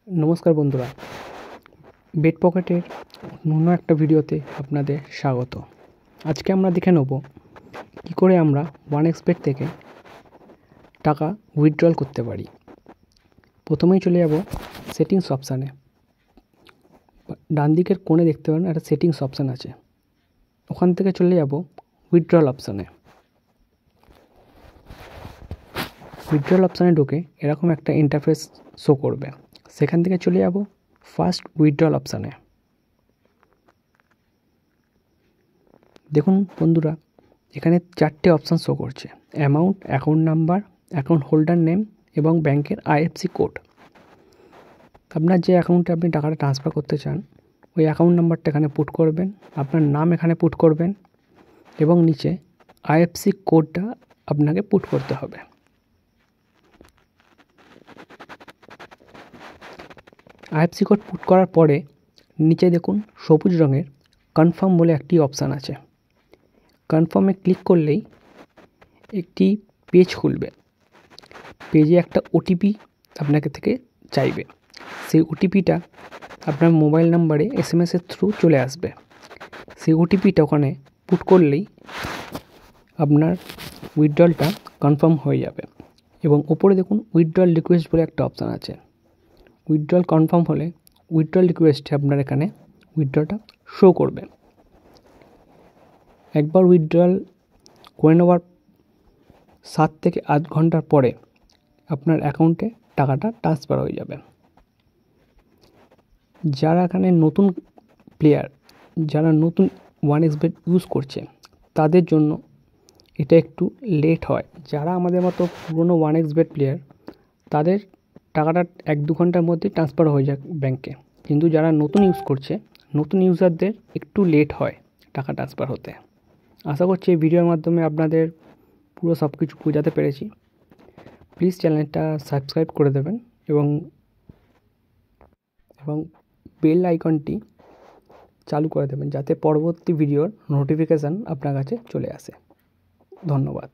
नमस्कार बंधुरा बेट पकेटर অন্য একটা ভিডিওতে আপনাদের স্বাগত। আজকে আমরা দেখে নেব কি করে আমরা 1xbet থেকে টাকা উইথড্রল করতে পারি। প্রথমেই চলে যাব সেটিংস অপশানে। ডান দিকের কোণে দেখতে পারেন একটা সেটিংস অপশান আছে, ওখান থেকে চলে যাব উইথড্রল অপশানে। উইথড্রল অপশানে ঢুকে এরকম একটা ইন্টারফেস শো করবে, সেখান থেকে চলে যাব ফার্স্ট উইথড্রল অপশানে। দেখুন বন্ধুরা, এখানে চারটে অপশান শো করছে: amount, account number, account holder name এবং ব্যাংকের আইএফএসসি কোড। আপনার যে অ্যাকাউন্টে আপনি টাকাটা ট্রান্সফার করতে চান ওই অ্যাকাউন্ট নাম্বারটা এখানে পুট করবেন, আপনার নাম এখানে পুট করবেন এবং নিচে আইএফএসসি কোডটা আপনাকে পুট করতে হবে। আইএফএসসি কোড পুট করার পরে নিচে দেখুন সবুজ রঙের কনফার্ম বলে একটি অপশান আছে। কনফার্মে ক্লিক করলেই একটি পেজ খুলবে। পেজে একটা ওটিপি আপনাকে থেকে চাইবে, সেই ওটিপিটা আপনার মোবাইল নাম্বারে এসএমএসের থ্রু চলে আসবে। সেই ওটিপিটা ওখানে পুট করলেই আপনার উইথড্রলটা কনফার্ম হয়ে যাবে। এবং ওপরে দেখুন উইথড্রল রিকোয়েস্ট বলে একটা অপশান আছে। উইথড্রল কনফার্ম হলে উইথড্রল রিকোয়েস্টে আপনার এখানে উইথড্রলটা শো করবে। একবার উইথড্রল করে নেওয়ার 7 থেকে 8 ঘন্টার পরে আপনার অ্যাকাউন্টে টাকাটা ট্রান্সফার হয়ে যাবে। যারা এখানে নতুন প্লেয়ার, যারা নতুন 1xbet ইউজ করছে তাদের জন্য এটা একটু লেট হয়। যারা আমাদের মতো পুরনো 1xbet প্লেয়ার তাদের টাকাটা 1-2 ঘন্টার মধ্যে ট্রান্সফার হয়ে যায় ব্যাংকে, কিন্তু যারা নতুন ইউজ করছে নতুন ইউজারদের একটু লেট হয় টাকা ট্রান্সফার হতে। আশা করছি এই ভিডিওর মাধ্যমে আপনাদের পুরো সব কিছু বোঝাতে পেরেছি। প্লিজ চ্যানেলটা সাবস্ক্রাইব করে দেবেন এবং বেল আইকনটি চালু করে দেবেন যাতে পরবর্তী ভিডিওর নোটিফিকেশান আপনার কাছে চলে আসে। ধন্যবাদ।